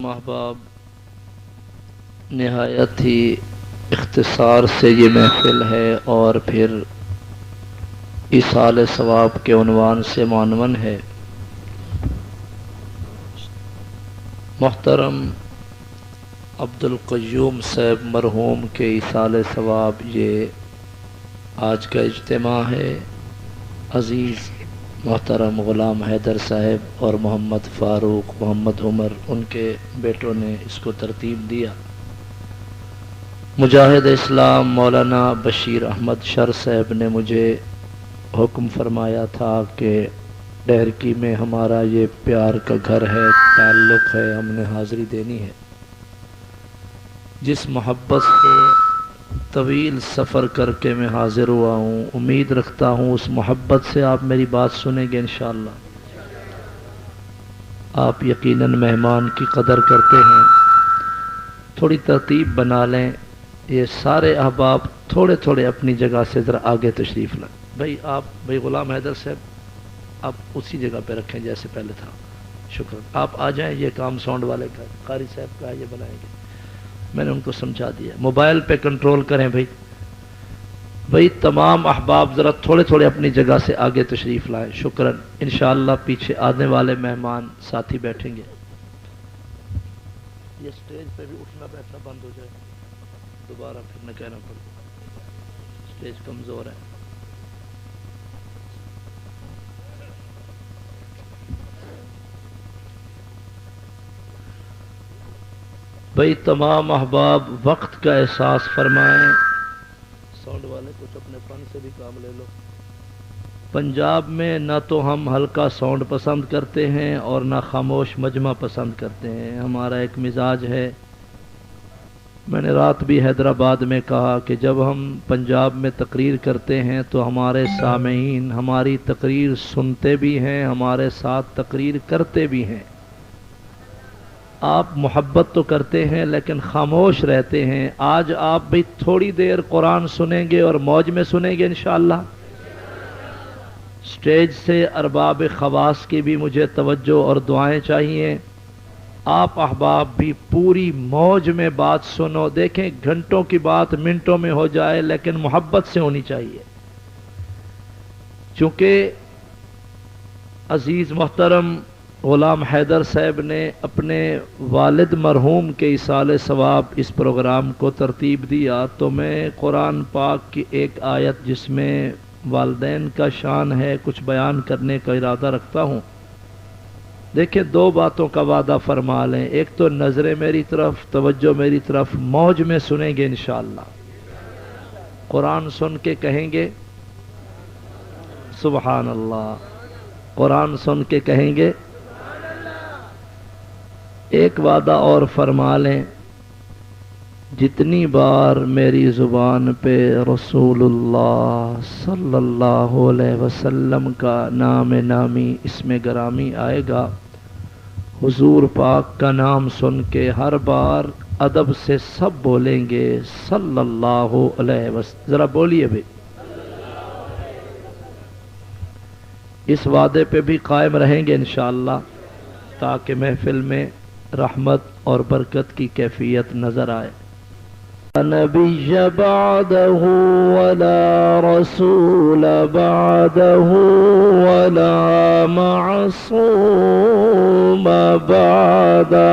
احباب، نہایت ہی اختصار سے یہ محفل ہے اور پھر ایصال ثواب کے عنوان سے معنون ہے۔ محترم عبدالقیوم صاحب مرحوم کے ایصال ثواب یہ آج کا اجتماع ہے۔ عزیز محترم غلام حیدر صاحب اور محمد فاروق، محمد عمر، ان کے بیٹوں نے اس کو ترتیب دیا۔ مجاہد اسلام مولانا بشیر احمد شر صاحب نے مجھے حکم فرمایا تھا کہ ڈہرکی میں ہمارا یہ پیار کا گھر ہے، تعلق ہے، ہم نے حاضری دینی ہے۔ جس محبت سے طویل سفر کر کے میں حاضر ہوا ہوں، امید رکھتا ہوں اس محبت سے آپ میری بات سنیں گے انشاءاللہ۔ آپ یقیناً مہمان کی قدر کرتے ہیں، تھوڑی ترتیب بنا لیں۔ یہ سارے احباب تھوڑے تھوڑے اپنی جگہ سے ذرا آگے تشریف لائیں۔ بھائی غلام حیدر صاحب آپ اسی جگہ پہ رکھیں جیسے پہلے تھا، شکر۔ آپ آ جائیں، یہ کام ساؤنڈ والے کا، قاری صاحب کا ہے، یہ بنائیں گے۔ میں نے ان کو سمجھا دیا، موبائل پہ کنٹرول کریں بھائی تمام احباب ذرا تھوڑے تھوڑے اپنی جگہ سے آگے تشریف لائیں، شکراً۔ انشاءاللہ پیچھے آنے والے مہمان ساتھی بیٹھیں گے۔ یہ سٹیج پہ بھی اٹھنا بیٹھنا بند ہو جائے، دوبارہ پھر نہ کہنا پڑے، سٹیج کمزور ہے۔ بھائی تمام احباب وقت کا احساس فرمائیں۔ ساؤنڈ والے کچھ اپنے فن سے بھی کام لے لو۔ پنجاب میں نہ تو ہم ہلکا ساؤنڈ پسند کرتے ہیں اور نہ خاموش مجمع پسند کرتے ہیں، ہمارا ایک مزاج ہے۔ میں نے رات بھی حیدرآباد میں کہا کہ جب ہم پنجاب میں تقریر کرتے ہیں تو ہمارے سامعین ہماری تقریر سنتے بھی ہیں، ہمارے ساتھ تقریر کرتے بھی ہیں۔ آپ محبت تو کرتے ہیں لیکن خاموش رہتے ہیں۔ آج آپ بھی تھوڑی دیر قرآن سنیں گے اور موج میں سنیں گے انشاءاللہ۔ سٹیج سے ارباب خواص کی بھی مجھے توجہ اور دعائیں چاہیے۔ آپ احباب بھی پوری موج میں بات سنو۔ دیکھیں گھنٹوں کی بات منٹوں میں ہو جائے لیکن محبت سے ہونی چاہیے، چونکہ عزیز محترم غلام حیدر صاحب نے اپنے والد مرحوم کے ایصال ثواب اس پروگرام کو ترتیب دیا، تو میں قرآن پاک کی ایک آیت جس میں والدین کا شان ہے کچھ بیان کرنے کا ارادہ رکھتا ہوں۔ دیکھیں دو باتوں کا وعدہ فرما لیں، ایک تو نظریں میری طرف، توجہ میری طرف، موج میں سنیں گے انشاءاللہ۔ قرآن سن کے کہیں گے سبحان اللہ، قرآن سن کے کہیں گے۔ ایک وعدہ اور فرما لیں، جتنی بار میری زبان پہ رسول اللہ صلی اللہ علیہ وسلم کا نام نامی اسم گرامی آئے گا، حضور پاک کا نام سن کے ہر بار ادب سے سب بولیں گے صلی اللہ علیہ وسلم۔ ذرا بولیے بھائی، اس وعدے پہ بھی قائم رہیں گے انشاءاللہ تاکہ محفل میں رحمت اور برکت کی کیفیت نظر آئے۔ نبی بعدہ ولا رسول بعدہ ولا معصوم بعدہ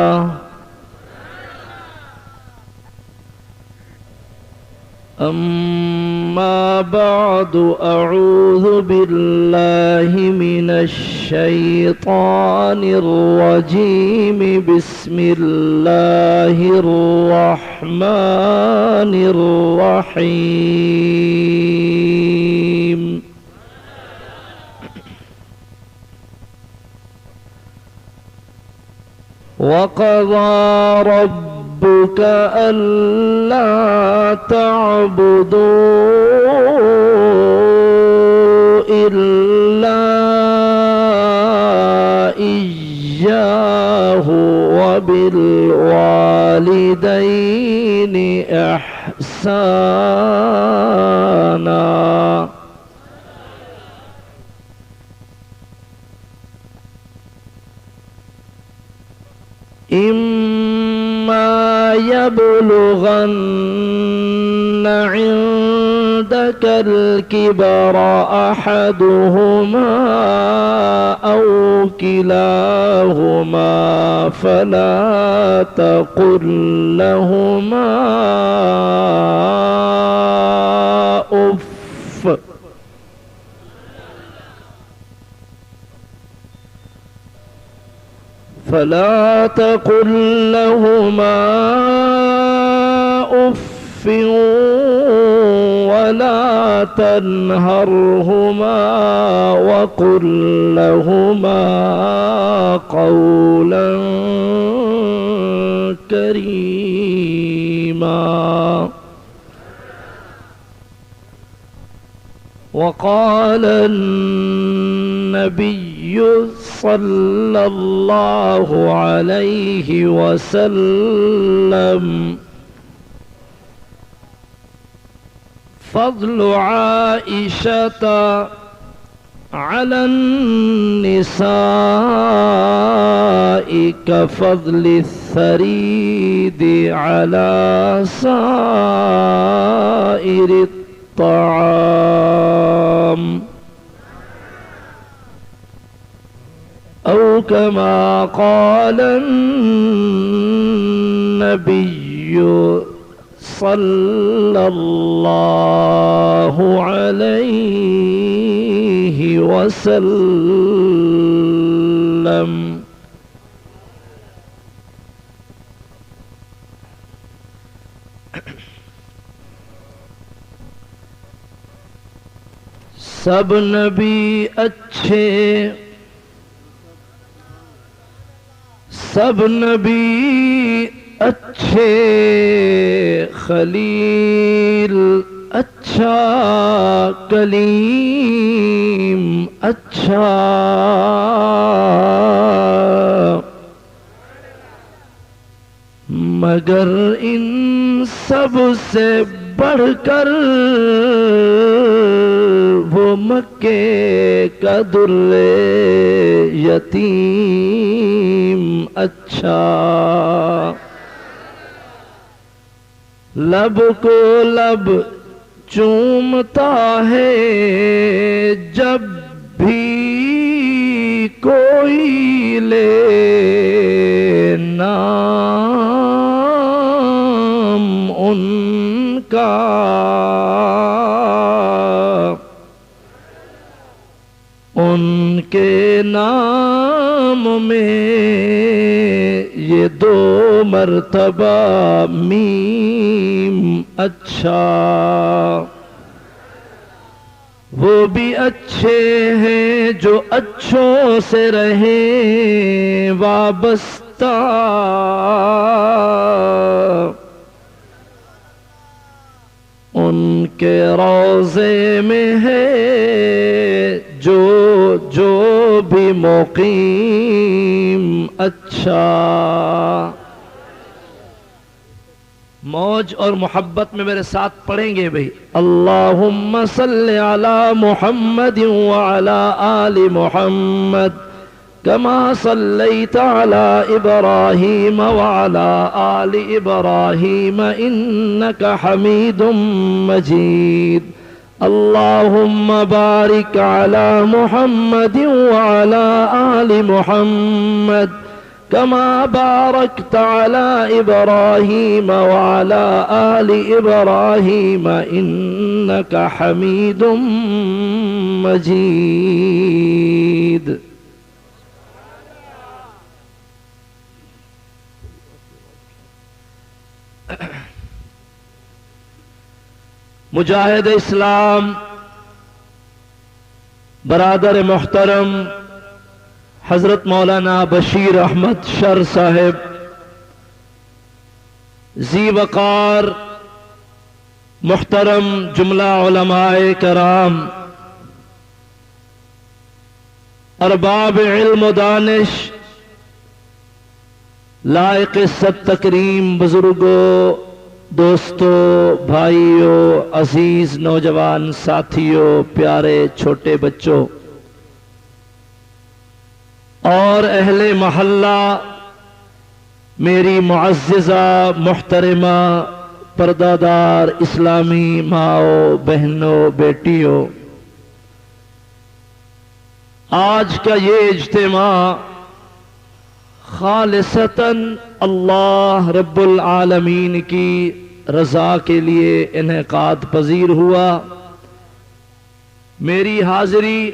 أما بعد أعوذ بالله من الشيطان الرجيم بسم الله الرحمن الرحيم وقضى ربك ألا تعبدوا إلا إياه وبالوالدين إحسانا إما يبلغن عندك الكبر أحدهما أو كلاهما فلا تقل لهما أف فلا تقل لهما أف ولا تنهرهما وقل لهما قولا كريما. وقال النبي صلى الله عليه وسلم فضل عائشة على النساء كفضل الثريد على سائر الطعام أو كما قال النبي صلى الله عليه وسلم. سب نبی اچھے سب نبی اچھے خلیل اچھا کلیم اچھا مگر ان سب سے بڑھ کر وہ مکے کا در یتیم اچھا. لب کو لب چومتا ہے جب بھی کوئی لے نام ان کا ان کے نام میں یہ 2 مرتبہ میم اچھا. وہ بھی اچھے ہیں جو اچھوں سے رہیں وابستہ ان کے روضے میں ہے جو بھی مقیم اچھا. موج اور محبت میں میرے ساتھ پڑھیں گے بھئی. اللہم صلی علی محمد وعلی آل محمد کما صلیت علی ابراہیم وعلی آل ابراہیم انک حمید مجید. اللہم بارک علی محمد وعلی آل محمد كما باركت على إبراهيم وعلى آل إبراهيم إنك حميد مجيد. مجاہد اسلام برادر محترم حضرت مولانا بشیر احمد شر صاحب ذی وقار محترم جملہ علماء کرام ارباب علم و دانش لائق عزت تکریم بزرگوں دوستوں بھائیوں عزیز نوجوان ساتھیوں پیارے چھوٹے بچوں اور اہل محلہ میری معززہ محترمہ پردادار اسلامی ماؤں بہنوں بیٹیوں، آج کا یہ اجتماع خالصتاً اللہ رب العالمین کی رضا کے لیے انعقاد پذیر ہوا۔ میری حاضری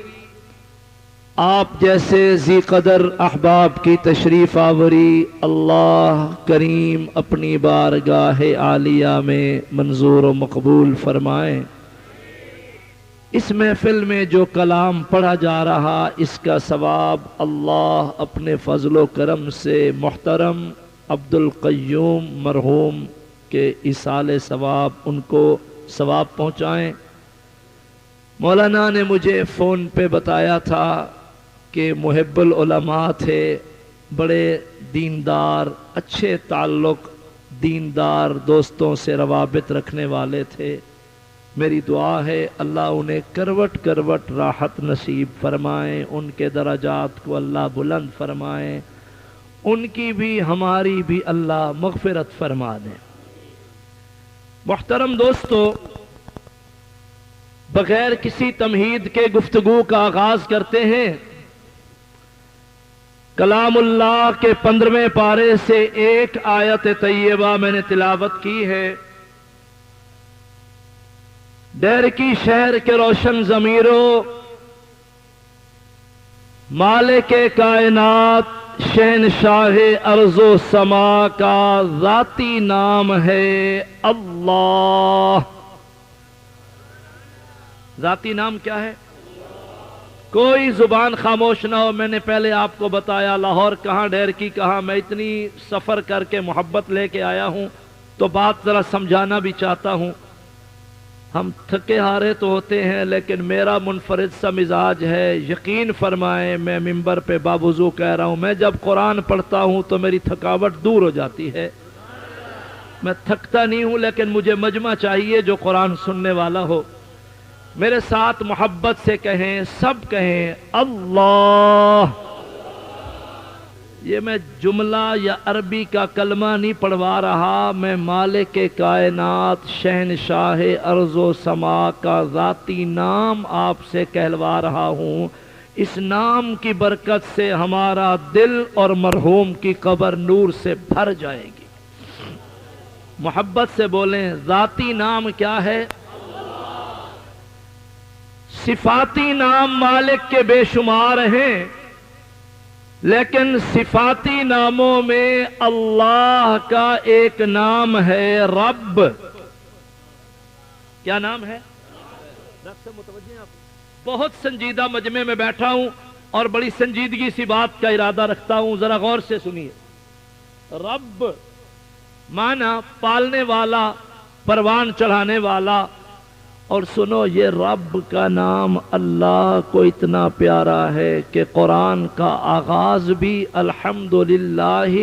آپ جیسے ذی قدر احباب کی تشریف آوری اللہ کریم اپنی بارگاہ عالیہ میں منظور و مقبول فرمائیں۔ اس محفل میں جو کلام پڑھا جا رہا، اس کا ثواب اللہ اپنے فضل و کرم سے محترم عبد القیوم مرحوم کے ایصال ثواب ان کو ثواب پہنچائیں۔ مولانا نے مجھے فون پہ بتایا تھا کہ محب العلماء تھے، بڑے دیندار، اچھے تعلق دیندار دوستوں سے روابط رکھنے والے تھے۔ میری دعا ہے اللہ انہیں کروٹ کروٹ راحت نصیب فرمائیں، ان کے درجات کو اللہ بلند فرمائیں، ان کی بھی ہماری بھی اللہ مغفرت فرما دیں۔ محترم دوستو، بغیر کسی تمہید کے گفتگو کا آغاز کرتے ہیں۔ کلام اللہ کے 15ویں پارے سے ایک آیت طیبہ میں نے تلاوت کی ہے۔ ڈیر کی شہر کے روشن ضمیروں، مالک کائنات شہنشاہ ارض و سما کا ذاتی نام ہے اللہ۔ ذاتی نام کیا ہے؟ کوئی زبان خاموش نہ ہو۔ میں نے پہلے آپ کو بتایا لاہور کہاں، ڈیر کی کہاں، میں اتنی سفر کر کے محبت لے کے آیا ہوں تو بات ذرا سمجھانا بھی چاہتا ہوں۔ ہم تھکے ہارے تو ہوتے ہیں لیکن میرا منفرد سا مزاج ہے، یقین فرمائیں میں ممبر پہ باوضو کہہ رہا ہوں، میں جب قرآن پڑھتا ہوں تو میری تھکاوٹ دور ہو جاتی ہے۔ میں تھکتا نہیں ہوں لیکن مجھے مجمع چاہیے جو قرآن سننے والا ہو۔ میرے ساتھ محبت سے کہیں، سب کہیں اللہ۔ یہ میں جملہ یا عربی کا کلمہ نہیں پڑھوا رہا، میں مالک کائنات شہنشاہ ارض و سما کا ذاتی نام آپ سے کہلوا رہا ہوں۔ اس نام کی برکت سے ہمارا دل اور مرحوم کی قبر نور سے بھر جائے گی۔ محبت سے بولیں، ذاتی نام کیا ہے؟ صفاتی نام مالک کے بے شمار ہیں، لیکن صفاتی ناموں میں اللہ کا ایک نام ہے رب۔ کیا نام ہے؟ رب سے متوجہ ہیں آپ؟ بہت سنجیدہ مجمع میں بیٹھا ہوں اور بڑی سنجیدگی سی بات کا ارادہ رکھتا ہوں، ذرا غور سے سنیے۔ رب معنی پالنے والا، پروان چڑھانے والا۔ اور سنو، یہ رب کا نام اللہ کو اتنا پیارا ہے کہ قرآن کا آغاز بھی الحمدللہ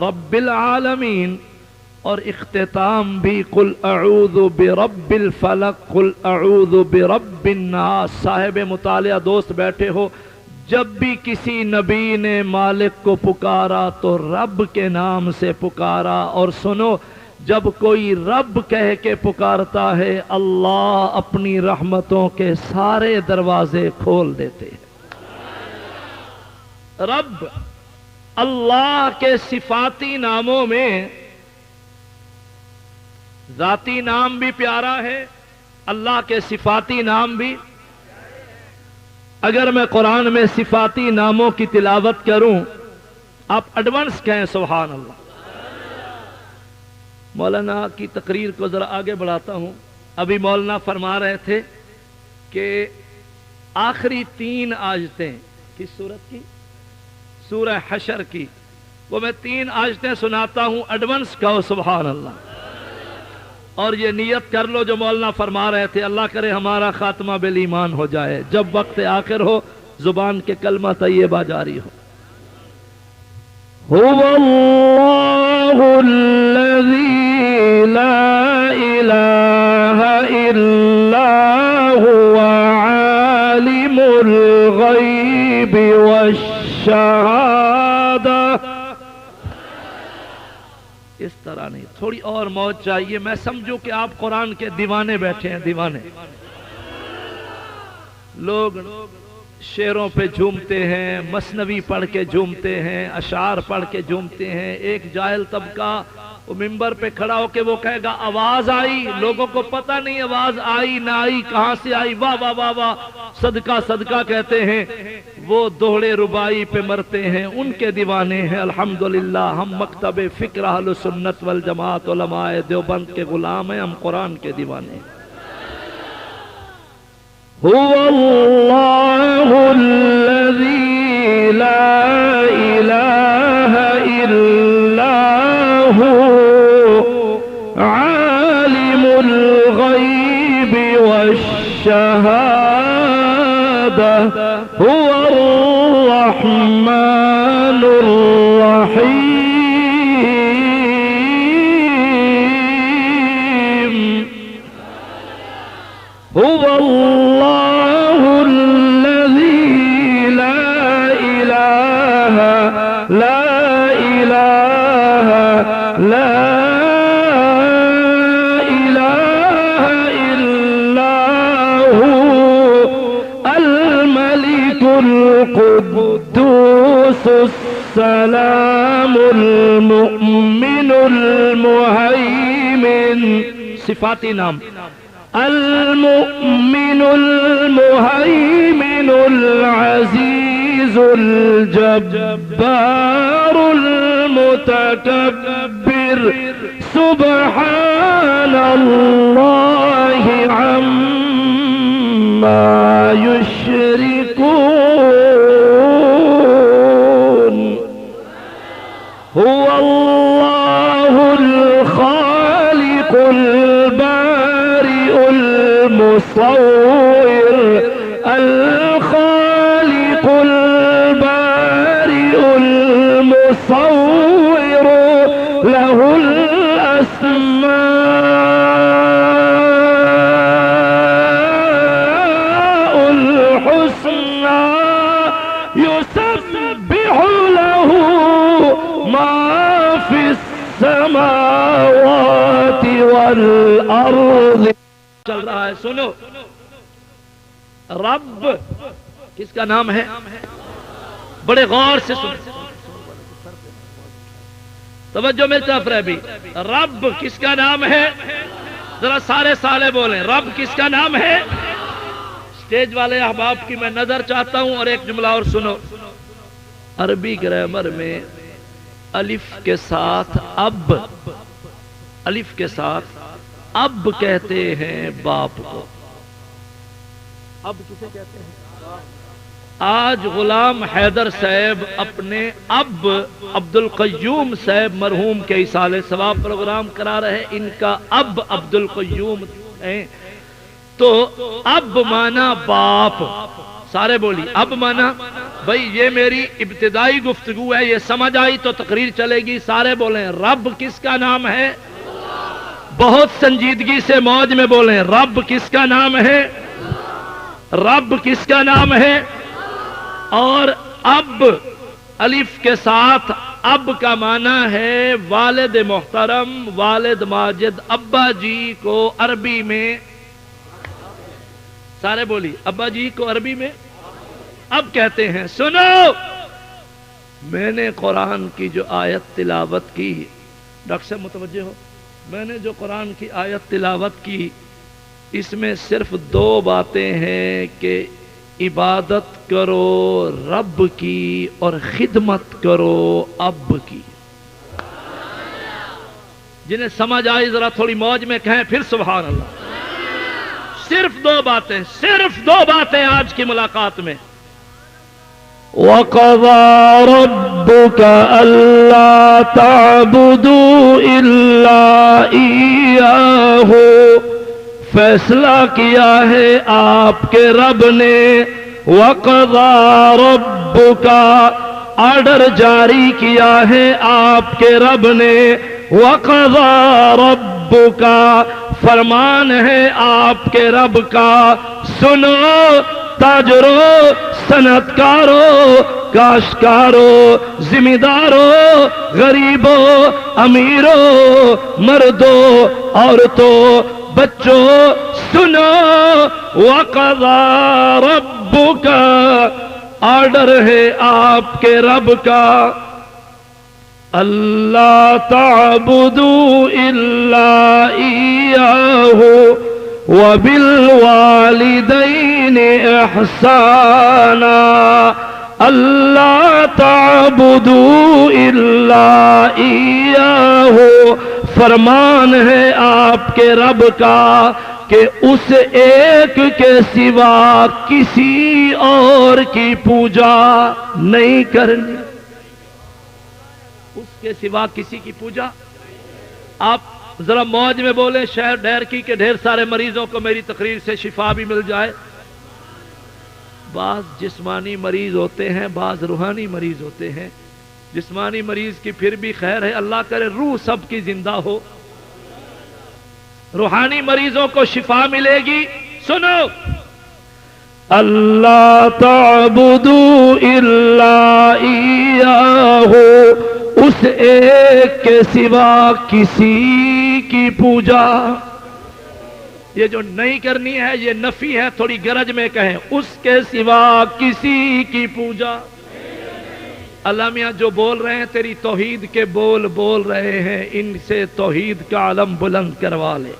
رب العالمین اور اختتام بھی قل اعوذ برب الفلق قل اعوذ برب الناس۔ صاحب مطالعہ دوست بیٹھے ہو، جب بھی کسی نبی نے مالک کو پکارا تو رب کے نام سے پکارا۔ اور سنو، جب کوئی رب کہہ کے پکارتا ہے اللہ اپنی رحمتوں کے سارے دروازے کھول دیتے ہیں۔ رب اللہ کے صفاتی ناموں میں ذاتی نام بھی پیارا ہے، اللہ کے صفاتی نام بھی۔ اگر میں قرآن میں صفاتی ناموں کی تلاوت کروں، آپ ایڈوانس کہیں سبحان اللہ۔ مولانا کی تقریر کو ذرا آگے بڑھاتا ہوں۔ ابھی مولانا فرما رہے تھے کہ آخری 3 آیتیں کس سورت کی؟ سورہ حشر کی۔ وہ میں 3 آیتیں سناتا ہوں، ایڈوانس کہو سبحان اللہ۔ اور یہ نیت کر لو جو مولانا فرما رہے تھے، اللہ کرے ہمارا خاتمہ بالایمان ہو جائے، جب وقت آخر ہو زبان کے کلمہ طیبہ جاری ہو۔ هو الله الذي لا إله إلا هو عالم الغيب والشهادة اس طرح نہیں، تھوڑی اور موج چاہیے. میں سمجھوں کہ آپ قرآن کے دیوانے بیٹھے ہیں. دیوانے لوگ شعروں پہ جھومتے ہیں، مثنوی پڑھ کے جھومتے ہیں، اشعار پڑھ کے جھومتے ہیں. ایک جاہل طبقہ وہ ممبر پہ کھڑا ہو کے وہ کہے گا آواز آئی، لوگوں کو پتہ نہیں آواز آئی نہ آئی، کہاں سے آئی، واہ واہ واہ واہ، صدقہ صدقہ کہتے ہیں. وہ دوہڑے ربائی پہ مرتے ہیں، ان کے دیوانے ہیں. الحمدللہ ہم مکتب فکر اہل سنت والجماعت علماء دیوبند کے غلام ہیں، ہم قرآن کے دیوانے ہیں. هو الله الذي لا إله إلا هو عالم الغيب والشهادة هو الرحمن الرحيم. هو الله الذي لا إله إلا هو الملك القدوس السلام المؤمن المهيمن. صفاتی نام المؤمن المهيمن العزيز الجبار المتكبر سبحان الله عما يشركون. هو الله الخالق البارئ المصور الخالق البارئ المصور له الأسماء الحسنى يسبح له ما في السماوات والأرض. چل رہا ہے سنو. رب کس کا نام ہے؟ بڑے غور سے سنو، توجہ میں طرف رہ بھی. رب کس کا نام ہے؟ ذرا سارے سالے بولیں. رب کس کا نام ہے؟ اسٹیج والے احباب کی میں نظر چاہتا ہوں. اور ایک جملہ اور سنو. عربی گرامر میں الف کے ساتھ اب، الف کے ساتھ اب کہتے ہیں باپ کو. اب کسے کہتے ہیں؟ آج غلام حیدر صاحب اپنے اب عبد القیوم صاحب مرحوم کے ایصال ثواب پروگرام کرا رہے. ان کا اب عبد القیوم ہیں. تو اب مانا باپ. سارے بولی اب مانا. بھئی یہ میری ابتدائی گفتگو ہے، یہ سمجھ آئی تو تقریر چلے گی. سارے بولیں رب کس کا نام ہے؟ بہت سنجیدگی سے موج میں بولیں. رب کس کا نام ہے؟ رب کس کا نام ہے؟ اور اب الف کے ساتھ اب کا معنی ہے والد محترم، والد ماجد. ابا جی کو عربی میں، سارے بولی ابا جی کو عربی میں اب کہتے ہیں. سنو، میں نے قرآن کی جو آیت تلاوت کی، ڈاکٹر صاحب متوجہ ہو، میں نے جو قرآن کی آیت تلاوت کی، اس میں صرف دو باتیں ہیں کہ عبادت کرو رب کی اور خدمت کرو اب کی. جنہیں سمجھ آئی ذرا تھوڑی موج میں کہیں پھر سبحان اللہ. صرف دو باتیں، صرف دو باتیں آج کی ملاقات میں. وَقَضَى رَبُّكَ أَلَّا تَعْبُدُوا إِلَّا إِيَّاهُ. فیصلہ کیا ہے آپ کے رب نے. وَقَضَى رَبُّكَ آرڈر جاری کیا ہے آپ کے رب نے. وَقَضَى رَبُّكَ فرمان ہے آپ کے رب کا. سنو، تاجروں، صنعتکاروں، کاشتکاروں، ذمہ داروں، غریبوں، امیروں، مردوں، عورتوں، بچوں، سنو وقضى ربك، آرڈر ہے آپ کے رب کا، اللہ تعبدوا الا ایاہ وبالوالدین احسانا، اللہ تعبدوا الا ایاہ، فرمان ہے آپ کے رب کا کہ اس ایک کے سوا کسی اور کی پوجا نہیں کرنی، اس کے سوا کسی کی پوجا۔ آپ ذرا موج میں بولیں شہر ڈیر کی کہ ڈھیر سارے مریضوں کو میری تقریر سے شفا بھی مل جائے۔ بعض جسمانی مریض ہوتے ہیں، بعض روحانی مریض ہوتے ہیں۔ جسمانی مریض کی پھر بھی خیر ہے، اللہ کرے روح سب کی زندہ ہو۔ روحانی مریضوں کو شفا ملے گی۔ سنو، اللہ تعبدوا الا ایاہ، اس ایک کے سوا کسی کی پوجا، یہ جو نہیں کرنی ہے یہ نفی ہے، تھوڑی گرج میں کہیں، اس کے سوا کسی کی پوجا۔ اللہ میاں جو بول رہے ہیں تیری توحید کے بول رہے ہیں، ان سے توحید کا علم بلند کروا لے،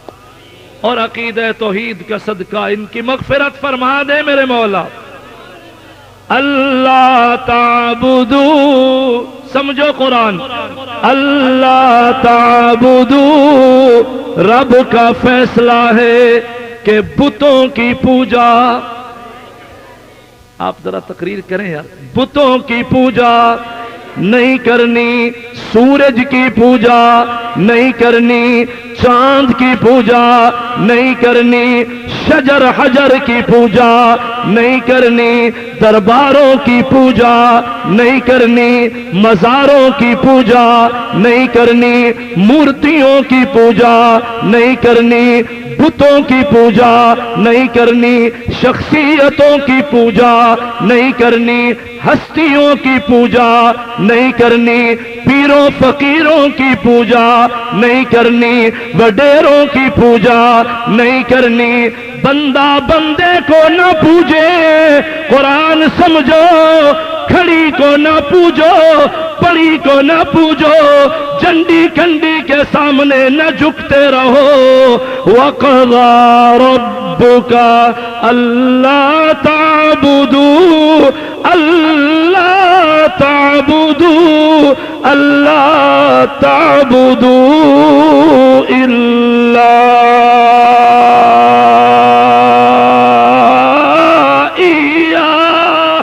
اور عقیدہ توحید کا صدقہ ان کی مغفرت فرما دے میرے مولا۔ اللہ تعبدو، سمجھو قرآن، اللہ تعبدو، رب کا فیصلہ ہے کہ بتوں کی پوجا، آپ ذرا تقریر کریں یار، بتوں کی پوجا نہیں کرنی، سورج کی پوجا نہیں کرنی، چاند کی پوجا نہیں کرنی، شجر حجر کی پوجا نہیں کرنی، درباروں کی پوجا نہیں کرنی، مزاروں کی پوجا نہیں کرنی، مورتیوں کی پوجا نہیں کرنی، بتوں کی پوجا نہیں کرنی، شخصیتوں کی پوجا نہیں کرنی، ہستیوں کی پوجا نہیں کرنی، پیروں فقیروں کی پوجا نہیں کرنی، وڈیروں کی پوجا نہیں کرنی۔ بندہ بندے کو نہ پوجے، قرآن سمجھو، کھڑی کو نہ پوجو، پڑی کو نہ پوجو، جنڈی کنڈی کے سامنے نہ جھکتے رہو۔ وَقَضَى رَبُّكَ أَلَّا تَعْبُدُوا، اللہ تعبدوا، اللہ تعبدوا الا ایاہ۔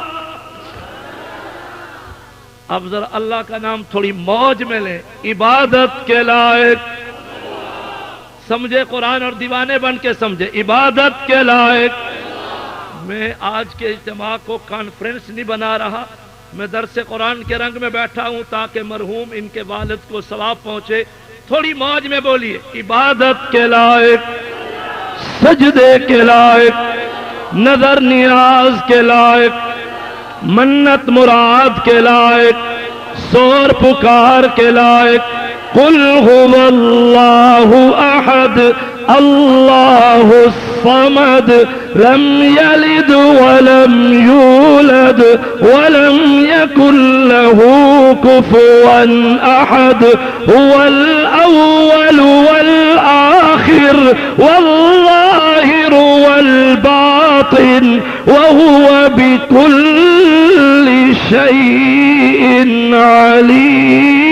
اب ذرا اللہ کا نام تھوڑی موج میں لیں، عبادت کے لائق، سمجھے قرآن اور دیوانے بن کے سمجھے، عبادت کے لائق۔ میں آج کے اجتماع کو کانفرنس نہیں بنا رہا، میں درس قرآن کے رنگ میں بیٹھا ہوں تاکہ مرحوم ان کے والد کو ثواب پہنچے۔ تھوڑی موج میں بولیے، عبادت کے لائق، سجدے کے لائق، نظر نیاز کے لائق، منت مراد کے لائق، سور پکار کے لائق۔ قل هو اللہ احد اللہ الصمد لم يلد ولم يولد ولم يكن له كفوا احد هو الاول والآخر والظاہر والباطن وهو بكل شيء عليم۔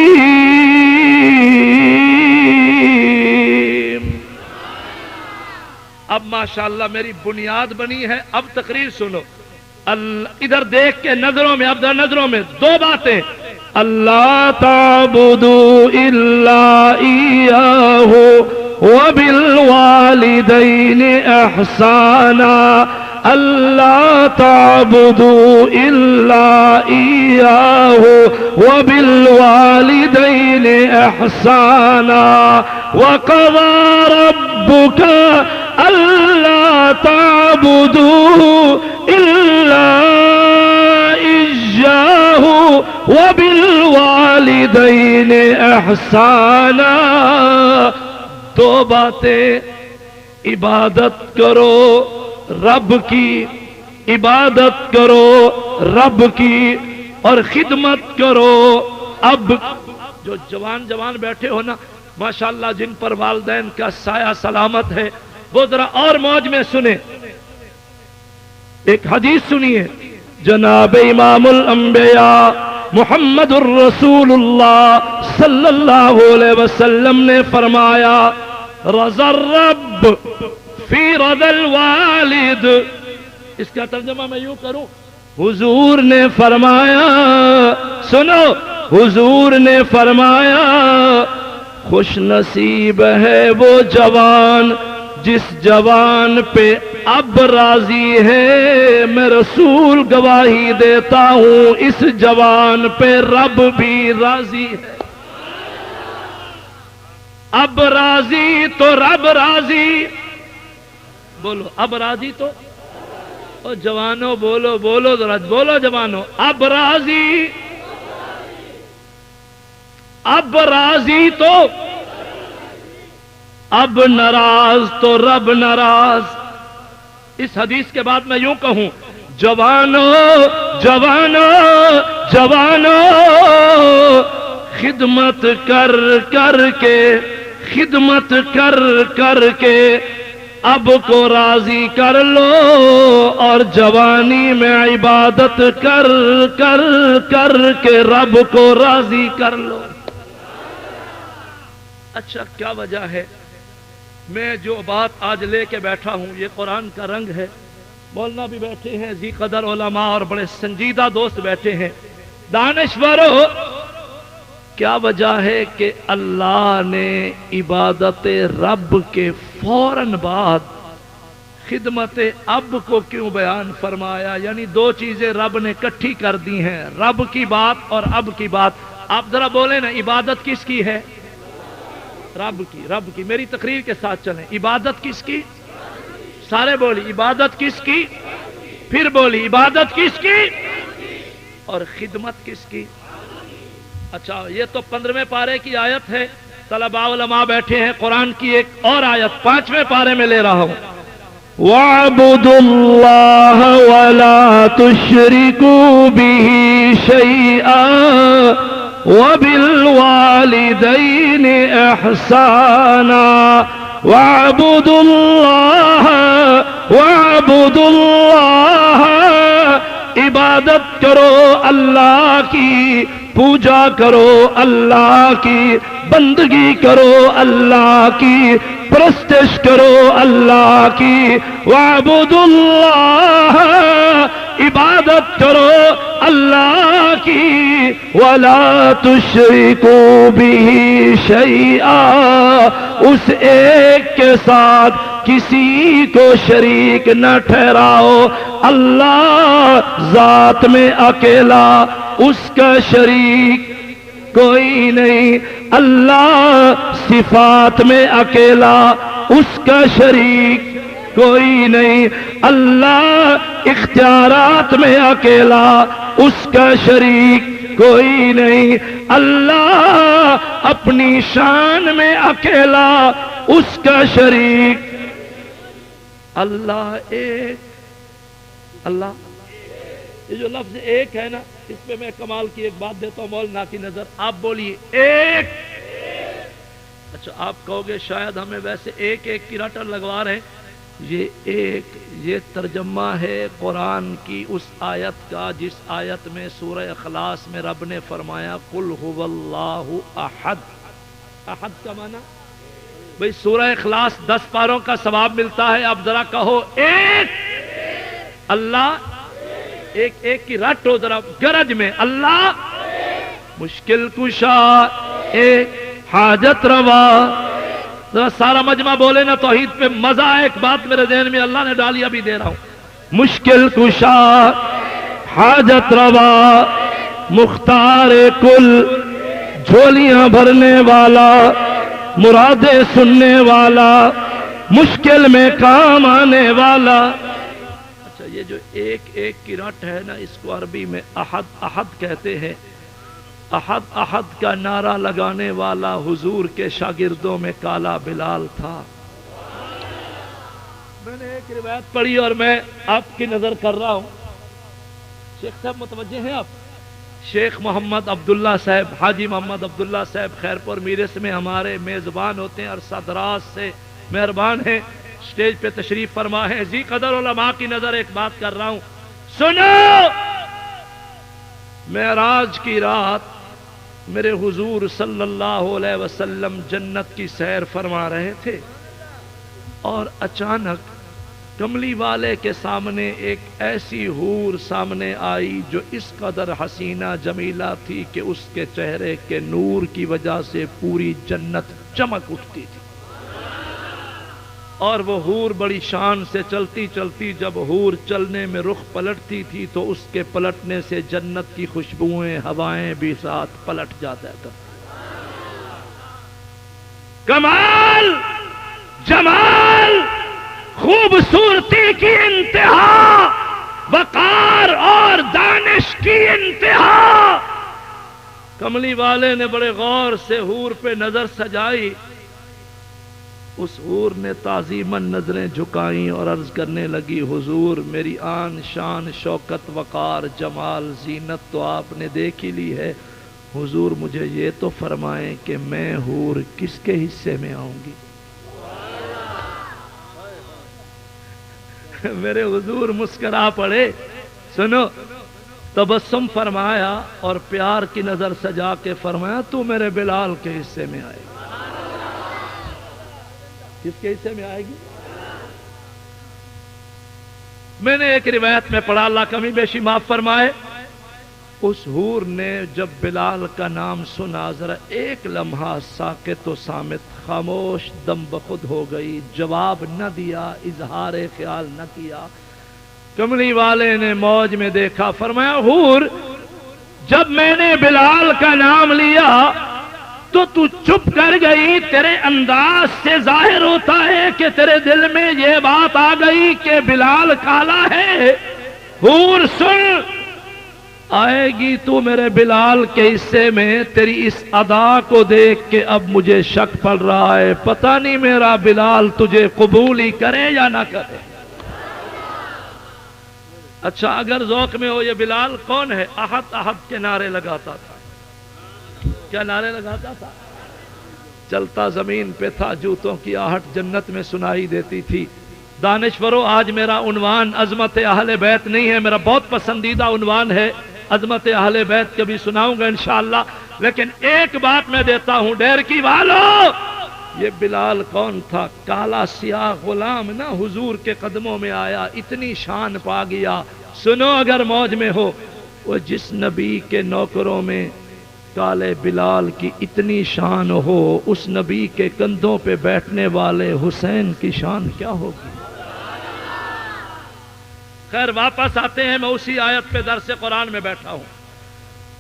اب ماشاءاللہ میری بنیاد بنی ہے، اب تقریر سنو۔ ادھر دیکھ کے نظروں میں، اب نظروں میں دو باتیں، اللہ تعبدوا الا ایاہ وبالوالدین احسانا، اللہ تعبدوا الا ایاہ وبالوالدین احسانا، وقضى ربك ألا تعبدوا إلا إياه وبالوالدين إحسانا. دو باتیں، عبادت کرو رب کی، عبادت کرو رب کی، اور خدمت کرو. اب جو جوان بیٹھے ہو نا ماشاءاللہ، جن پر والدین کا سایہ سلامت ہے، وہ ذرا اور موج میں سنیں. ایک حدیث سنیے، جناب امام الانبیاء محمد الرسول اللہ صلی اللہ علیہ وسلم نے فرمایا، رضا الرب فی رضا الوالد. اس کا ترجمہ میں یوں کروں، حضور نے فرمایا، سنو، حضور نے فرمایا خوش نصیب ہے وہ جوان جس جوان پہ اب راضی ہے. میں رسول گواہی دیتا ہوں اس جوان پہ رب بھی راضی ہے. اب راضی تو رب راضی. بولو اب راضی تو، او جوانوں بولو بولو ذرا بولو جوانوں، اب راضی، اب راضی تو، اب ناراض تو رب ناراض. اس حدیث کے بعد میں یوں کہوں، جوانوں جوانوں جوانوں، خدمت کر کر کے، خدمت کر کر کے اب کو راضی کر لو، اور جوانی میں عبادت کر کر کر کے رب کو راضی کر لو. اچھا کیا وجہ ہے؟ میں جو بات آج لے کے بیٹھا ہوں یہ قرآن کا رنگ ہے. مولانا بھی بیٹھے ہیں، ذی قدر علماء اور بڑے سنجیدہ دوست بیٹھے ہیں، دانشورو. کیا وجہ ہے کہ اللہ نے عبادت رب کے فوراً بعد خدمت اب کو کیوں بیان فرمایا؟ یعنی دو چیزیں رب نے اکٹھی کر دی ہیں، رب کی بات اور اب کی بات. آپ ذرا بولیں نا، عبادت کس کی ہے؟ رب کی. رب کی. میری تقریر کے ساتھ چلیں. عبادت کس کی؟ سارے بولی عبادت کس کی؟ پھر بولی عبادت کس کی؟ اور خدمت کس کی؟ اچھا یہ تو 15ویں پارے کی آیت ہے. طلباء علماء بیٹھے ہیں، قرآن کی ایک اور آیت 5ویں پارے میں لے رہا ہوں. وَاعْبُدُوا اللَّهَ وَلَا تُشْرِكُوا بِهِ شَيْئًا وَبِالْوَالِدَيْنِ إِحْسَانًا. وَاعْبُدُوا اللَّهَ وَاعْبُدُوا اللَّهَ، عبادت کرو اللہ کی، پوجا کرو اللہ کی، بندگی کرو اللہ کی، پرستش کرو اللہ کی. وَاعْبُدُوا اللَّهَ، عبادت کرو اللہ کی، وَلَا تُشْرِكُوا بِهِ شَيْئًا، اس ایک کے ساتھ کسی کو شریک نہ ٹھہراؤ. اللہ ذات میں اکیلا، اس کا شریک کوئی نہیں. اللہ صفات میں اکیلا، اس کا شریک کوئی نہیں. اللہ اختیارات میں اکیلا، اس کا شریک کوئی نہیں. اللہ اپنی شان میں اکیلا، اس کا شریک. اللہ ایک. اللہ یہ جو لفظ ایک ہے نا، اس پہ میں کمال کی ایک بات دیتا ہوں مولانا کی نظر. آپ بولیے ایک. اچھا آپ کہو گے شاید ہمیں ویسے ایک ایک کی رٹر لگوا رہے ہیں. یہ ایک، یہ ترجمہ ہے قرآن کی اس آیت کا جس آیت میں سورہ اخلاص میں رب نے فرمایا قل هو اللہ احد. احد کا معنی بھئی سورہ اخلاص 10 پاروں کا ثواب ملتا ہے. اب ذرا کہو ایک. اللہ ایک. ایک کی رٹ ہو ذرا گرج میں. اللہ مشکل کشا ایک، حاجت روا. ذرا سارا مجمع بولے نا توحید پہ مزہ. ایک بات میرے ذہن میں اللہ نے ڈالی، ابھی دے رہا ہوں. مشکل کشا، حاجت روا، مختار کل، جھولیاں بھرنے والا، مرادیں سننے والا، مشکل میں کام آنے والا. اچھا یہ جو ایک ایک کی رٹ ہے نا، اس کو عربی میں احد احد کہتے ہیں۔ احد احد کا نعرہ لگانے والا حضور کے شاگردوں میں کالا بلال تھا۔ میں نے ایک روایت پڑھی اور میں آپ کی نظر کر رہا ہوں، شیخ صاحب متوجہ ہیں آپ؟ شیخ محمد عبداللہ صاحب، حاجی محمد عبداللہ صاحب خیر پور میرس میں ہمارے میزبان ہوتے ہیں، عرصہ دراز سے مہربان ہیں، اسٹیج پہ تشریف فرما ہے۔ ذی قدر علماء کی نظر ایک بات کر رہا ہوں، سنو۔ معراج کی رات میرے حضور صلی اللہ علیہ وسلم جنت کی سیر فرما رہے تھے، اور اچانک کملی والے کے سامنے ایک ایسی حور سامنے آئی جو اس قدر حسینہ جمیلہ تھی کہ اس کے چہرے کے نور کی وجہ سے پوری جنت چمک اٹھتی تھی۔ اور وہ حور بڑی شان سے چلتی چلتی جب حور چلنے میں رخ پلٹتی تھی تو اس کے پلٹنے سے جنت کی خوشبوئیں ہوائیں بھی ساتھ پلٹ جاتا تھا۔ کمال، جمال، خوبصورتی کی انتہا، وقار اور دانش کی انتہا۔ کملی والے نے بڑے غور سے حور پہ نظر سجائی، اس حور نے تعظیماً نظریں جھکائیں اور عرض کرنے لگی، حضور میری آن شان شوکت وقار جمال زینت تو آپ نے دیکھ ہی لی ہے، حضور مجھے یہ تو فرمائیں کہ میں حور کس کے حصے میں آؤں گی؟ میرے حضور مسکرا پڑے، سنو، تبسم فرمایا اور پیار کی نظر سجا کے فرمایا، تو میرے بلال کے حصے میں آئے گی۔ کس کے حصے میں آئے گی؟ میں نے ایک روایت میں پڑھا، اللہ کمی بیشی معاف فرمائے، اس حور نے جب بلال کا نام سنا ذرا ایک لمحہ ساکت و صامت، خاموش دم بخود ہو گئی، جواب نہ دیا، اظہار خیال نہ کیا۔ کملی والے نے موج میں دیکھا، فرمایا حور جب میں نے بلال کا نام لیا تو چپ کر گئی، تیرے انداز سے ظاہر ہوتا ہے کہ تیرے دل میں یہ بات آ گئی کہ بلال کالا ہے۔ حور سن، آئے گی تو میرے بلال کے حصے میں، تیری اس ادا کو دیکھ کے اب مجھے شک پڑ رہا ہے، پتہ نہیں میرا بلال تجھے قبول ہی کرے یا نہ کرے۔ اچھا اگر ذوق میں ہو، یہ بلال کون ہے؟ احد احد کے نعرے لگاتا تھا۔ کیا نعرے لگاتا تھا؟ چلتا زمین پہ تھا، جوتوں کی آہٹ جنت میں سنائی دیتی تھی۔ دانشورو، آج میرا عنوان عظمت اہل بیت نہیں ہے، میرا بہت پسندیدہ عنوان ہے عظمت اہل بیت، کبھی سناؤں گا انشاءاللہ، لیکن ایک بات میں دیتا ہوں ڈیر کی والو، یہ بلال کون تھا؟ کالا سیاہ غلام نا، حضور کے قدموں میں آیا، اتنی شان پا گیا۔ سنو اگر موج میں ہو، وہ جس نبی کے نوکروں میں کالے بلال کی اتنی شان ہو، اس نبی کے کندھوں پہ بیٹھنے والے حسین کی شان کیا ہوگی؟ خیر واپس آتے ہیں، میں اسی آیت پہ درس قرآن میں بیٹھا ہوں۔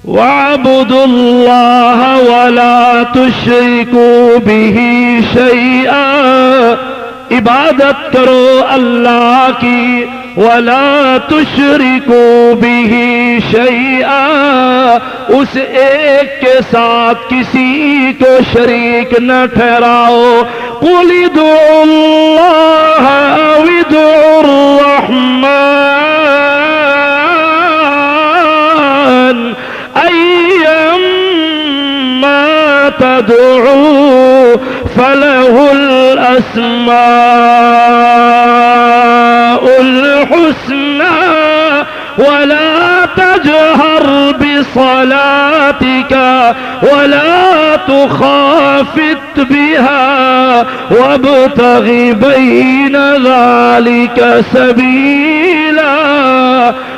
وَاعْبُدُوا اللَّهَ وَلَا تُشْرِكُوا بِهِ شَيْئًا، عبادت کرو اللہ کی، وَلَا تُشْرِكُوا بِهِ شَيْئًا، اس ایک کے ساتھ کسی کو شریک نہ ٹھہراؤ۔ قُلِ ادْعُوا اللَّهَ أَوِ ادْعُوا الرَّحْمَنَ أَيَّمَّا تَدْعُوا فَلَهُ الْأَسْمَاءُ الْحُسْنَى وَلَا تَجْهَرْ بِصَلَاتِكَ وَلَا تُخَافِتْ بِهَا وَابْتَغِ بَيْنَ ذَلِكَ سَبِيلًا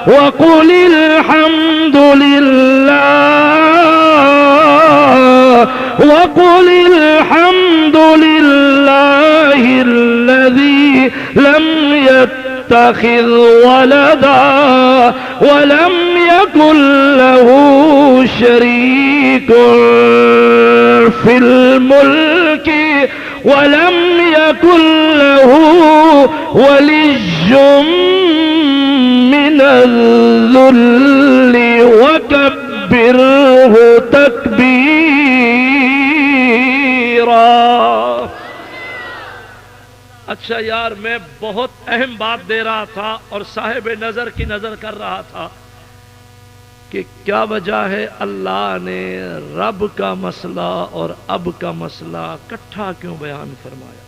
وَقُلِ الْحَمْدُ لِلَّهِ الَّذِي لَمْ يَتَّخِذْ وَلَدًا وَلَمْ يَكُنْ لَهُ شَرِيكٌ فِي الْمُلْكِ ولم يكن له ولي من الذل وكبره تكبيرا۔ اچھا یار، میں بہت اہم بات دے رہا تھا اور صاحب نظر کی نظر کر رہا تھا کہ کیا وجہ ہے اللہ نے رب کا مسئلہ اور اب کا مسئلہ کٹھا کیوں بیان فرمایا؟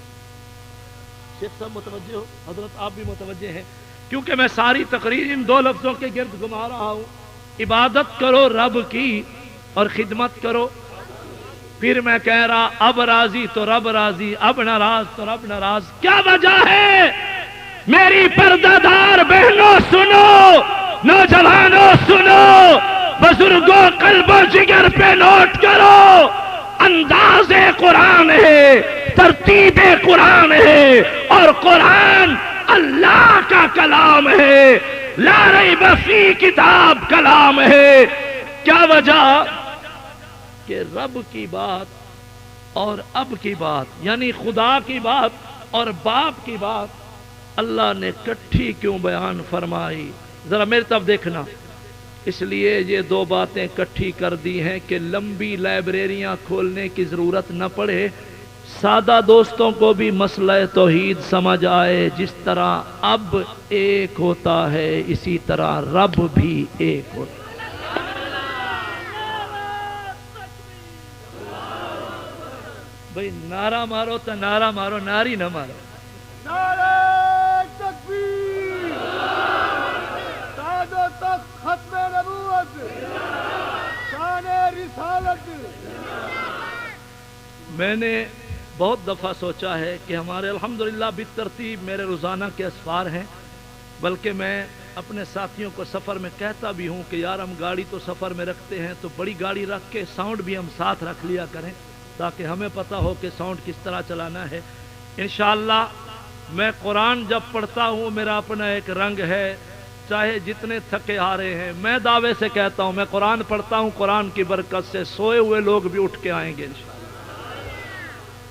شیخ صاحب متوجہ ہو، حضرت آپ بھی متوجہ ہیں، کیونکہ میں ساری تقریر ان دو لفظوں کے گرد گھما رہا ہوں، عبادت کرو رب کی اور خدمت کرو۔ پھر میں کہہ رہا اب راضی تو رب راضی، اب ناراض تو رب ناراض۔ کیا وجہ ہے؟ میری پردہ دار بہنوں سنو، نوجوانوں سنو، بزرگوں قلب و جگر پہ نوٹ کرو، انداز قرآن ہے، ترتیب قرآن ہے، اور قرآن اللہ کا کلام ہے، لا ریب فی کتاب کلام ہے۔ کیا وجہ؟ کہ رب کی بات اور اب کی بات، یعنی خدا کی بات اور باپ کی بات اللہ نے کٹھی کیوں بیان فرمائی؟ ذرا میری طرف دیکھنا۔ اس لیے یہ دو باتیں کٹھی کر دی ہیں کہ لمبی لائبریریاں کھولنے کی ضرورت نہ پڑے، سادہ دوستوں کو بھی مسئلہ توحید سمجھ آئے۔ جس طرح اب ایک ہوتا ہے اسی طرح رب بھی ایک ہوتا ہے۔ بھئی نعرہ مارو تو نعرہ مارو، ناری نہ مارو۔ نعرہ تکبیر، سعادت تک ختم نبوت، شان رسالت۔ میں نے بہت دفعہ سوچا ہے کہ ہمارے الحمدللہ بالترتیب میرے روزانہ کے اسفار ہیں، بلکہ میں اپنے ساتھیوں کو سفر میں کہتا بھی ہوں کہ یار ہم گاڑی تو سفر میں رکھتے ہیں تو بڑی گاڑی رکھ کے ساؤنڈ بھی ہم ساتھ رکھ لیا کریں تاکہ ہمیں پتہ ہو کہ ساؤنڈ کس طرح چلانا ہے۔ انشاءاللہ میں قرآن جب پڑھتا ہوں میرا اپنا ایک رنگ ہے، چاہے جتنے تھکے ہارے ہیں۔ میں دعوے سے کہتا ہوں میں قرآن پڑھتا ہوں، قرآن کی برکت سے سوئے ہوئے لوگ بھی اٹھ کے آئیں گے انشاءاللہ،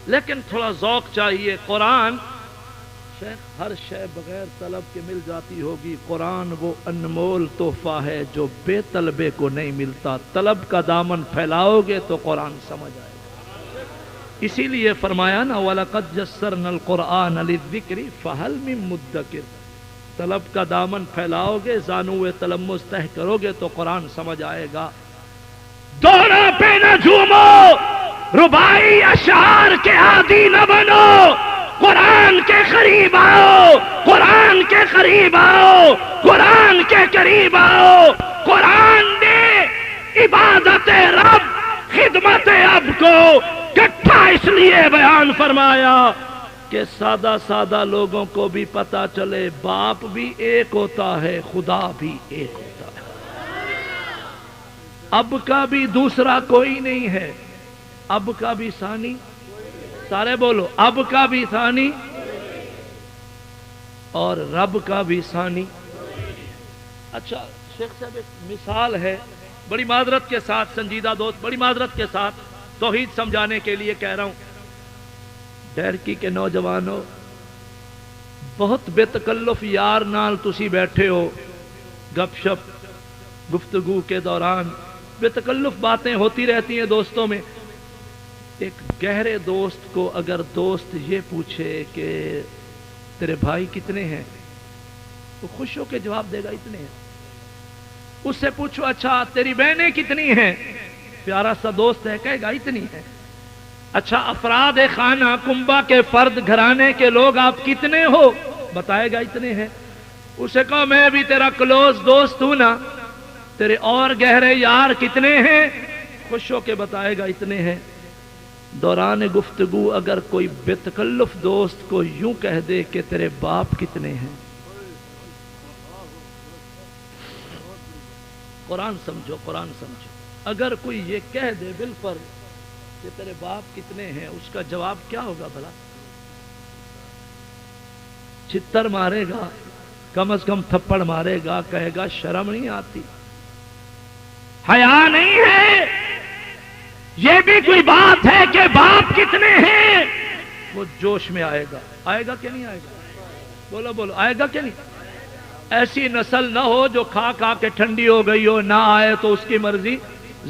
لیکن تھوڑا ذوق چاہیے۔ قرآن شیخ ہر شے بغیر طلب کے مل جاتی ہوگی، قرآن وہ انمول تحفہ ہے جو بے طلبے کو نہیں ملتا۔ طلب کا دامن پھیلاؤ گے تو قرآن سمجھ آئے گا۔ اسی لیے فرمایا نا وَلَقَدْ يَسَّرْنَا الْقُرْآنَ لِلذِّكْرِ فَهَلْ مِن مُدَّكِرٍ۔ طلب کا دامن پھیلاؤ گے، زانوئے تلمس تہ کرو گے تو قرآن سمجھ آئے گا۔ دوڑا پہ نہ جھومو، ربائی اشعار کے عادی نہ بنو، قرآن کے قریب آؤ، قرآن کے قریب آؤ، قرآن کے قریب آؤ۔ قرآن نے عبادت رب، خدمت اب کو کٹھا اس لیے بیان فرمایا کہ سادہ سادہ لوگوں کو بھی پتا چلے باپ بھی ایک ہوتا ہے، خدا بھی ایک ہوتا ہے، اب کا بھی دوسرا کوئی نہیں ہے، اب کا بھی ثانی، سارے بولو، اب کا بھی ثانی اور رب کا بھی ثانی۔ اچھا شیخ صاحب ایک مثال ہے، بڑی معذرت کے ساتھ سنجیدہ دوست، بڑی معذرت کے ساتھ توحید سمجھانے کے لیے کہہ رہا ہوں۔ ڈیرکی کے نوجوانوں، بہت بے تکلف یار نال تسی بیٹھے ہو، گپ شپ گفتگو کے دوران بے تکلف باتیں ہوتی رہتی ہیں دوستوں میں۔ ایک گہرے دوست کو اگر دوست یہ پوچھے کہ تیرے بھائی کتنے ہیں، وہ خوش ہو کے جواب دے گا اتنے ہیں۔ اس سے پوچھو اچھا تیری بہنیں کتنی ہیں، پیارا سا دوست ہے کہے گا اتنی ہیں۔ اچھا افراد خانہ کنبہ کے فرد گھرانے کے لوگ آپ کتنے ہو، بتائے گا اتنے ہیں۔ اسے کہو میں بھی تیرا کلوز دوست ہوں نا، تیرے اور گہرے یار کتنے ہیں، خوش ہو کے بتائے گا اتنے ہیں۔ دوران گفتگو اگر کوئی بے تکلف دوست کو یوں کہہ دے کہ تیرے باپ کتنے ہیں، قرآن سمجھو، قرآن سمجھو، اگر کوئی یہ کہہ دے بالفرض کہ تیرے باپ کتنے ہیں، اس کا جواب کیا ہوگا بھلا؟ چھتر مارے گا، کم از کم تھپڑ مارے گا، کہے گا شرم نہیں آتی، حیا نہیں ہے، یہ بھی کوئی بات ہے کہ باپ کتنے ہیں؟ وہ جوش میں آئے گا. آئے گا کہ نہیں آئے گا؟ بولو بولو, آئے گا کہ نہیں؟ ایسی نسل نہ ہو جو کھا کھا کے ٹھنڈی ہو گئی ہو, نہ آئے تو اس کی مرضی.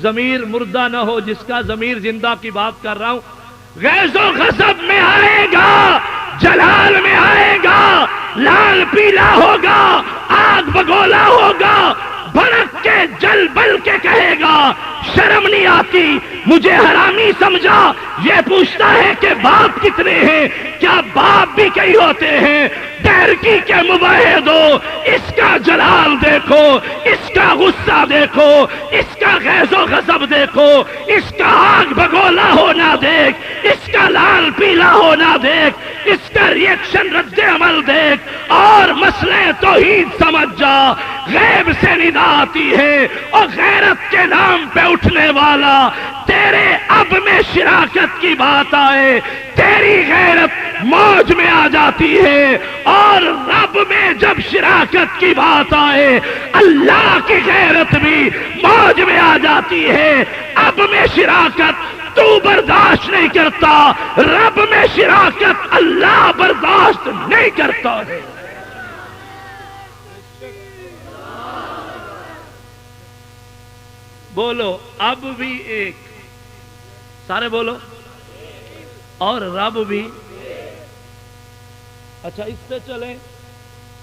ضمیر مردہ نہ ہو, جس کا ضمیر زندہ کی بات کر رہا ہوں. غیظ و غضب میں آئے گا, جلال میں آئے گا, لال پیلا ہوگا, آگ بگولا ہوگا, بھڑک کے جل بل کے کہے گا شرم نہیں آتی, مجھے حرامی سمجھا. یہ پوچھتا ہے کہ باپ کتنے ہیں, کیا باپ بھی کئی ہوتے ہیں؟ ڈیرکی کے مباحد ہو, اس کا جلال دیکھو, اس کا غصہ دیکھو, اس کا غیظ و غضب دیکھو, اس کا آگ بگولا ہونا دیکھ, اس کا لال پیلا ہونا دیکھ, اس کا ریئیکشن رد عمل دیکھ, اور مسئلہ توحید سمجھ جا. غیب سے ندا آتی ہے اور غیرت کے نام پہ اٹھنے والا تیرے اب میں شراکت کی بات آئے, تیری غیرت موج میں آ جاتی ہے, اور رب میں جب شراکت کی بات آئے اللہ کی غیرت بھی موج میں آ جاتی ہے. اب میں شراکت تو برداشت نہیں کرتا, رب میں شراکت اللہ برداشت نہیں کرتا ہے. بولو اب بھی ایک, سارے بولو, اور رب بھی. اچھا اس پہ چلیں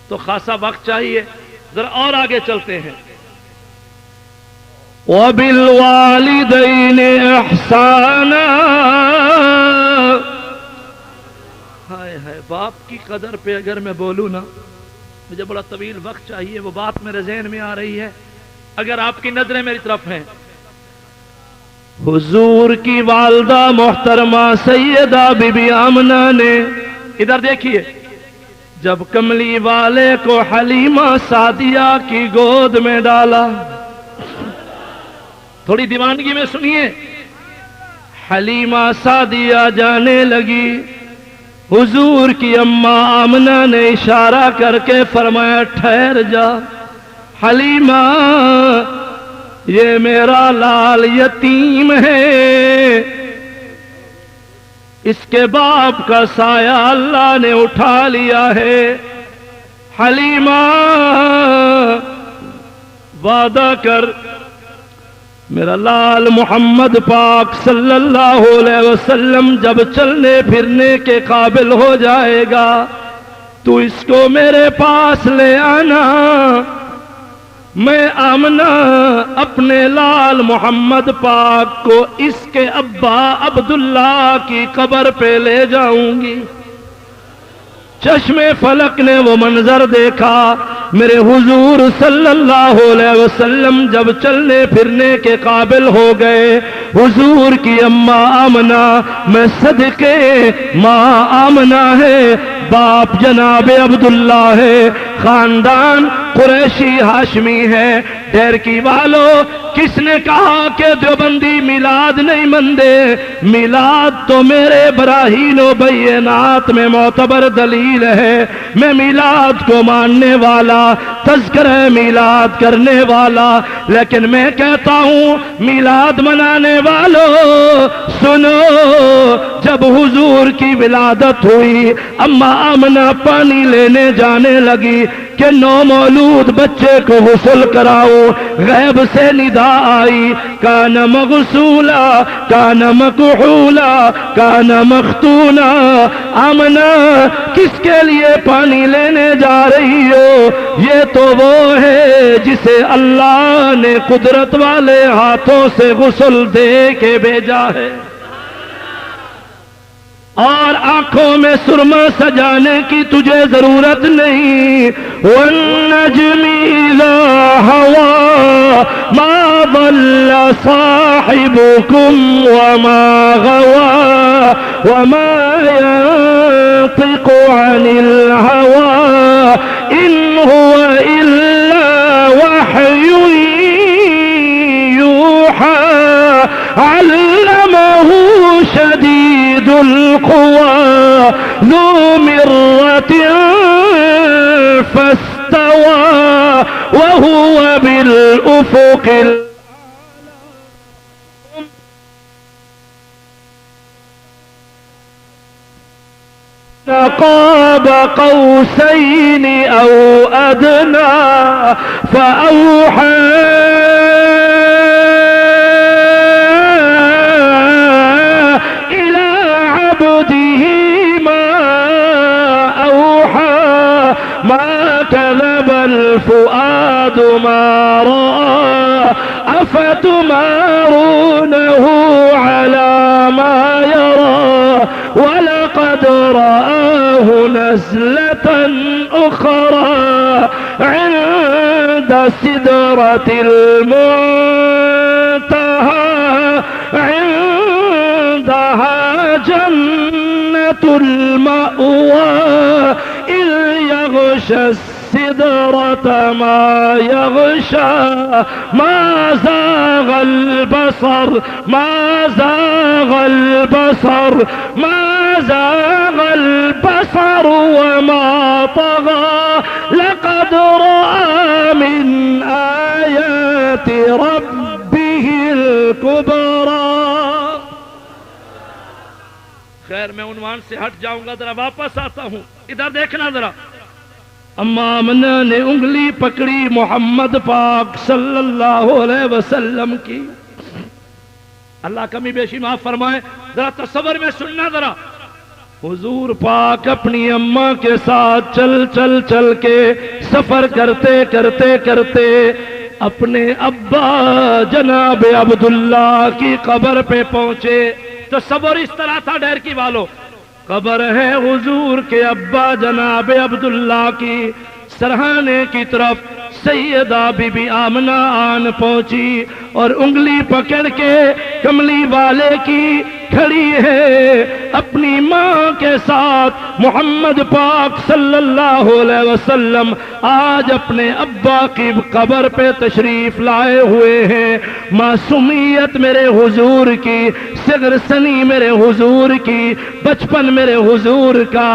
تو خاصا وقت چاہیے, ذرا اور آگے چلتے ہیں. وَبِالْوَالِدَيْنِ إِحْسَانًا. ہائے ہائے, باپ کی قدر پہ اگر میں بولوں نا, مجھے بڑا طویل وقت چاہیے, وہ بات میرے ذہن میں آ رہی ہے اگر آپ کی نظریں میری طرف ہیں. حضور کی والدہ محترمہ سیدہ بی بی آمنہ نے, ادھر دیکھیے, جب کملی والے کو حلیمہ سعدیہ کی گود میں ڈالا, تھوڑی دیوانگی میں سنیے, حلیمہ سعدیہ جانے لگی, حضور کی اماں آمنہ نے اشارہ کر کے فرمایا ٹھہر جا حلیمہ, یہ میرا لال یتیم ہے, اس کے باپ کا سایہ اللہ نے اٹھا لیا ہے. حلیمہ وعدہ کر, میرا لال محمد پاک صلی اللہ علیہ وسلم جب چلنے پھرنے کے قابل ہو جائے گا تو اس کو میرے پاس لے آنا. میں آمنہ اپنے لال محمد پاک کو اس کے ابا عبداللہ کی قبر پہ لے جاؤں گی. چشم فلک نے وہ منظر دیکھا, میرے حضور صلی اللہ علیہ وسلم جب چلنے پھرنے کے قابل ہو گئے, حضور کی اماں آمنہ, میں صدقے ماں آمنہ ہے, باپ جناب عبداللہ ہے, خاندان قریشی ہاشمی ہے. ڈیر کی والو, کس نے کہا کہ دیوبندی میلاد نہیں مندے؟ میلاد تو میرے براہین و بینات میں معتبر دلیل ہے. میں میلاد کو ماننے والا, تذکرہ میلاد کرنے والا, لیکن میں کہتا ہوں میلاد منانے والوں سنو, جب حضور کی ولادت ہوئی, اماں آمنہ پانی لینے جانے لگی کہ نو مولود بچے کو غسل کراؤ. غیب سے ندا آئی, کان مغسولا کان مکحولا کان مختونا. آمنہ کس کے لیے پانی لینے جا رہی ہو؟ یہ تو وہ ہے جسے اللہ نے قدرت والے ہاتھوں سے غسل دے کے بھیجا ہے. اور آنکھوں میں سرما سجانے کی تجھے ضرورت نہیں. والنجم اذا ہوا ما ضل صاحبكم وما غوا وما ينطق عن الهوى ان هو الا وحي يوحى علمه شديد القوى ذو مرة فاستوى وهو بالأفق قاب قوسين أو أدنى فأوحى إلى عبده ما أوحى ما كذب الفؤاد ما رأى أفتمارونه على ما يرى ولقد رآه نزلة أخرى عند سدرة المنتهى عندها جنة المأوى إذ يغشى السدرة ما يغشى ما زاغ البصر ما زاغ البصر ما زاغ البصر وما طغى لقد رأى من آيات ربه الكبرى. خیر میں عنوان سے ہٹ جاؤں گا، ذرا واپس آتا ہوں، ادھر دیکھنا ذرا. اما آمنہ نے انگلی پکڑی محمد پاک صلی اللہ علیہ وسلم کی. اللہ کمی بیشی معاف فرمائے. ذرا تصور میں سننا ذرا. حضور پاک اپنی اماں کے ساتھ چل چل چل کے سفر کرتے کرتے کرتے اپنے ابا جناب عبداللہ کی قبر پہ پہنچے. تصور اس طرح تھا ڈیر کی والو، قبر ہے حضور کے ابا جناب عبداللہ کی، سرہانے کی طرف سیدہ بی بی آمنہ آن پہنچی اور انگلی پکڑ کے کملی والے کی کھڑی ہے اپنی ماں کے ساتھ. محمد پاک صلی اللہ علیہ وسلم آج اپنے ابا کی قبر پہ تشریف لائے ہوئے ہیں. معصومیت میرے حضور کی، صغر سنی میرے حضور کی، بچپن میرے حضور کا،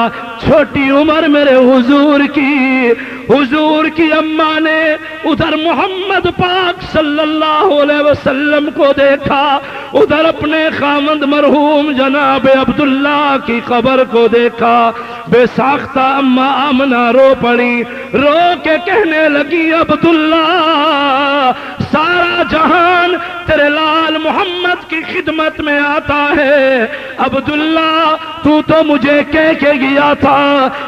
چھوٹی عمر میرے حضور کی. حضور کی اماں نے ادھر محمد پاک صلی اللہ علیہ وسلم کو دیکھا، ادھر اپنے خامند مرحوم جناب عبداللہ کی قبر کو دیکھا. بے ساختہ اماں آمنہ رو پڑی، رو کے کہنے لگی عبداللہ سارا جہان تیرے لال محمد کی خدمت میں آتا ہے. عبداللہ تو مجھے کہہ کے گیا تھا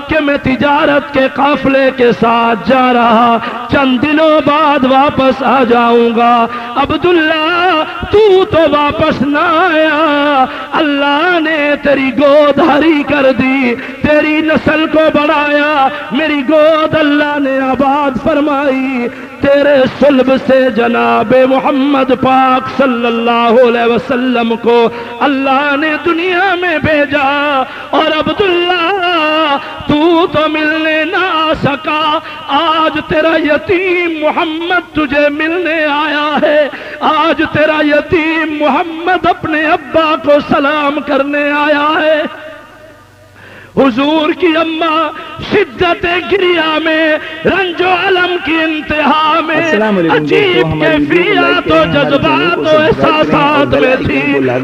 کہ میں تجارت کے قافلے کے ساتھ جا رہا، چند دنوں بعد واپس آ جاؤں گا. عبداللہ تو واپس نہ آیا، اللہ نے تیری گود ہری کر دی، تیری نسل کو بڑھایا، میری گود اللہ نے آباد فرمائی. تیرے صلب سے جناب محمد پاک صلی اللہ علیہ وسلم کو اللہ نے دنیا میں بھیجا. اور عبداللہ تو ملنے نہ آ سکا، آج تیرا یتیم محمد تجھے ملنے آیا ہے. آج تیرا یتیم محمد اپنے ابا کو سلام کرنے آیا ہے. حضور کی اماں شدت گریہ میں، رنج و علم کی انتہا میں، عجیب کیفیات و جذبات و احساسات میں تھی.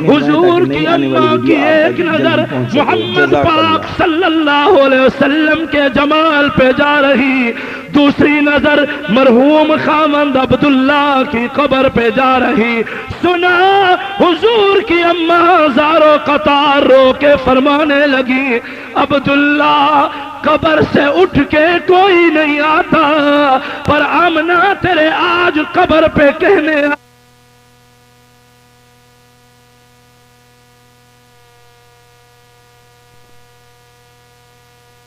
حضور کی اماں کی ایک نظر محمد پاک صلی اللہ علیہ وسلم کے جمال پہ جا رہی، دوسری نظر مرحوم خامند عبداللہ کی قبر پہ جا رہی. سنا حضور کی اماں زارو قطار رو کے فرمانے لگی عبداللہ قبر سے اٹھ کے کوئی نہیں آتا، پر آمنہ تیرے آج قبر پہ کہنے